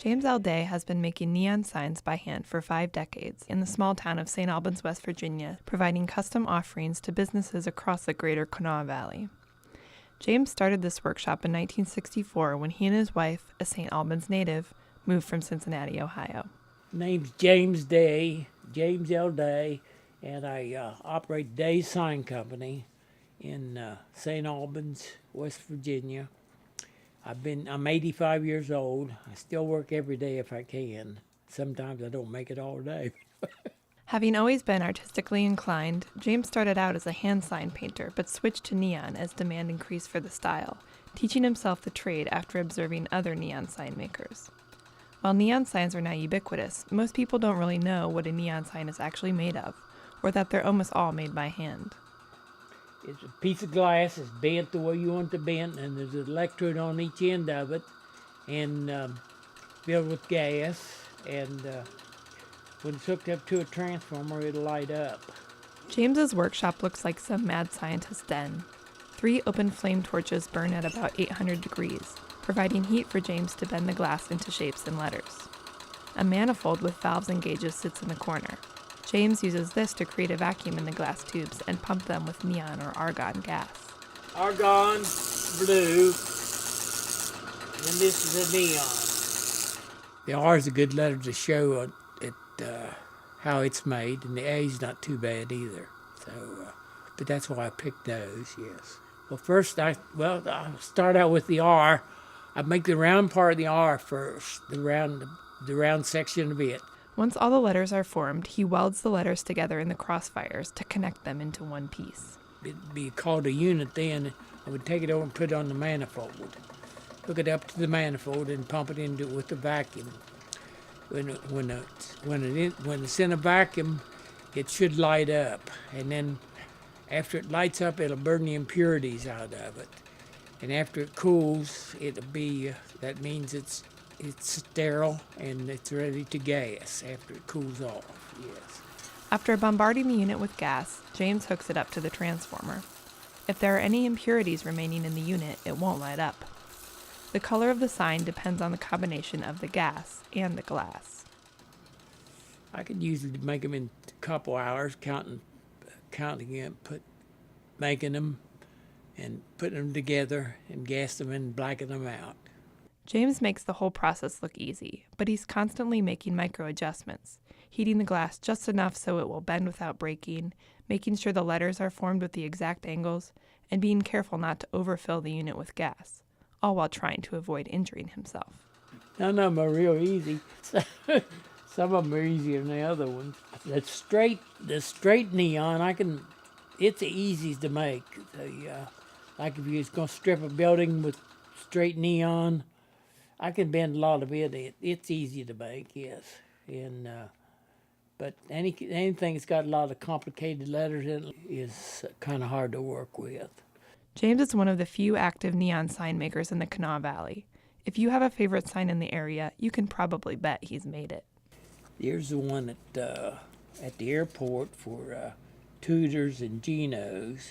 James L. Day has been making neon signs by hand for 5 decades in the small town of St. Albans, West Virginia, providing custom offerings to businesses across the greater Kanawha Valley. James started this workshop in 1964 when he and his wife, a St. Albans native, moved from Cincinnati, Ohio. Name's James Day, James L. Day, and I operate Day Sign Company in St. Albans, West Virginia. I'm 85 years old. I still work every day if I can. Sometimes I don't make it all day. Having always been artistically inclined, James started out as a hand sign painter but switched to neon as demand increased for the style, teaching himself the trade after observing other neon sign makers. While neon signs are now ubiquitous, most people don't really know what a neon sign is actually made of, or that they're almost all made by hand. It's a piece of glass. It's bent the way you want it to bend, and there's an electrode on each end of it, and filled with gas, and when it's hooked up to a transformer, it'll light up. James's workshop looks like some mad scientist's den. 3 open flame torches burn at about 800 degrees, providing heat for James to bend the glass into shapes and letters. A manifold with valves and gauges sits in the corner. James uses this to create a vacuum in the glass tubes and pump them with neon or argon gas. Argon, blue, and this is a neon. The R is a good letter to show how it's made, and the A is not too bad either. So, but that's why I picked those, yes. Well, first, I'll start out with the R. I make the round part of the R first, the round section of it. Once all the letters are formed, he welds the letters together in the crossfires to connect them into one piece. It'd be called a unit then. I would take it over and put it on the manifold. Hook it up to the manifold and pump it into it with the vacuum. When it's in a vacuum, it should light up. And then after it lights up, it'll burn the impurities out of it. And after it cools, that means it's sterile and it's ready to gas after it cools off, yes. After bombarding the unit with gas, James hooks it up to the transformer. If there are any impurities remaining in the unit, it won't light up. The color of the sign depends on the combination of the gas and the glass. I could usually make them in a couple hours, counting them, making them, and putting them together and gas them and blacking them out. James makes the whole process look easy, but he's constantly making micro adjustments, heating the glass just enough so it will bend without breaking, making sure the letters are formed with the exact angles, and being careful not to overfill the unit with gas, all while trying to avoid injuring himself. None of them are real easy. Some of them are easier than the other ones. The straight neon, it's the easiest to make. Like if you're going to strip a building with straight neon, I can bend a lot of it. It's easy to make, yes. And but anything that's got a lot of complicated letters in it is kind of hard to work with. James is one of the few active neon sign makers in the Kanawha Valley. If you have a favorite sign in the area, you can probably bet he's made it. There's the one at the airport for Tudors and Geno's.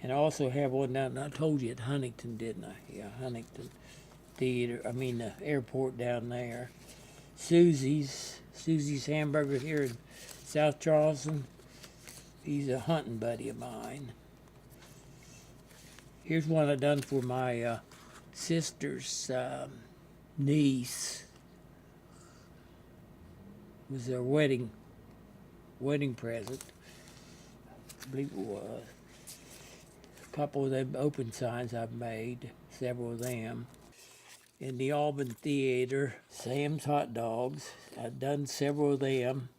And I also have one down, I told you, at Huntington, didn't I? Yeah, Huntington Theater, the airport down there. Susie's Hamburger here in South Charleston. He's a hunting buddy of mine. Here's one I done for my sister's niece. It was their wedding present, I believe it was. A couple of them open signs I've made, several of them. In the Auburn Theater, Sam's Hot Dogs, I've done several of them.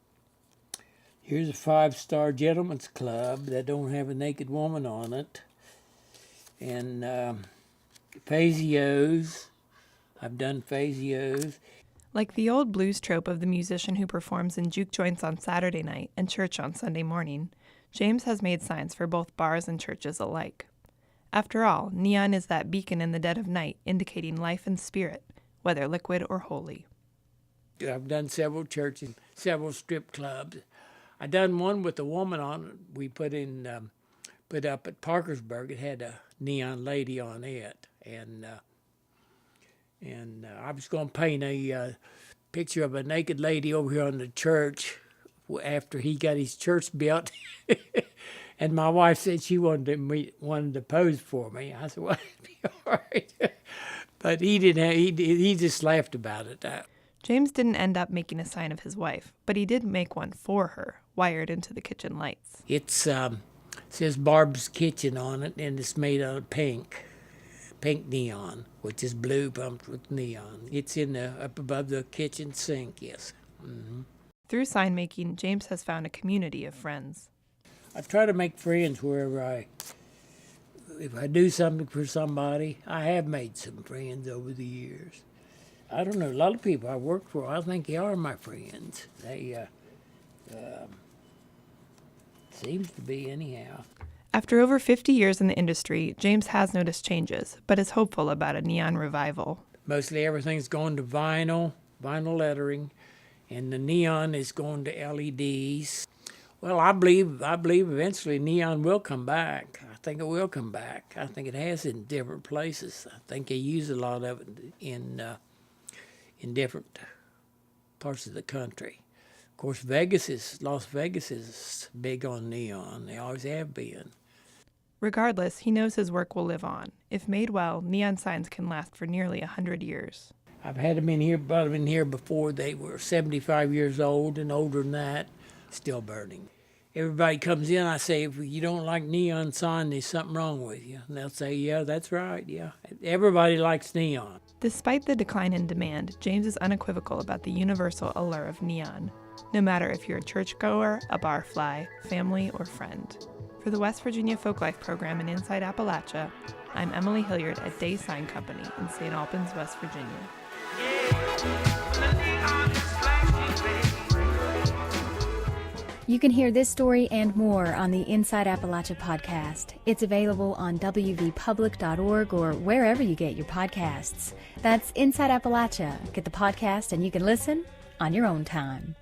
Here's a 5-star gentleman's club that don't have a naked woman on it. And Fazios, I've done Fazios. Like the old blues trope of the musician who performs in juke joints on Saturday night and church on Sunday morning, James has made signs for both bars and churches alike. After all, neon is that beacon in the dead of night indicating life and spirit, whether liquid or holy. I've done several churches, several strip clubs. I done one with a woman on it. We put up at Parkersburg. It had a neon lady on it, and And I was going to paint a picture of a naked lady over here on the church after he got his church built. And my wife said she wanted to pose for me. I said, well, it'd be all right. But he didn't. He just laughed about it. James didn't end up making a sign of his wife, but he did make one for her, wired into the kitchen lights. It says Barb's Kitchen on it, and it's made out of pink neon, which is blue pumped with neon. It's up above the kitchen sink, yes. Mm-hmm. Through sign making, James has found a community of friends. I try to make friends wherever if I do something for somebody. I have made some friends over the years. I don't know, a lot of people I work for, I think they are my friends. They seems to be anyhow. After over 50 years in the industry, James has noticed changes, but is hopeful about a neon revival. Mostly everything's going to vinyl lettering, and the neon is going to LEDs. Well, I believe eventually neon will come back. I think it will come back. I think it has in different places. I think they use a lot of it in different parts of the country. Of course, Las Vegas is big on neon. They always have been. Regardless, he knows his work will live on. If made well, neon signs can last for nearly 100 years. I've had them brought them in here before they were 75 years old and older than that, still burning. Everybody comes in, I say, if you don't like neon sign, there's something wrong with you. And they'll say, yeah, that's right, yeah. Everybody likes neon. Despite the decline in demand, James is unequivocal about the universal allure of neon, no matter if you're a churchgoer, a barfly, family, or friend. For the West Virginia Folklife Program in Inside Appalachia, I'm Emily Hilliard at Day Sign Company in St. Albans, West Virginia. You can hear this story and more on the Inside Appalachia podcast. It's available on wvpublic.org or wherever you get your podcasts. That's Inside Appalachia. Get the podcast and you can listen on your own time.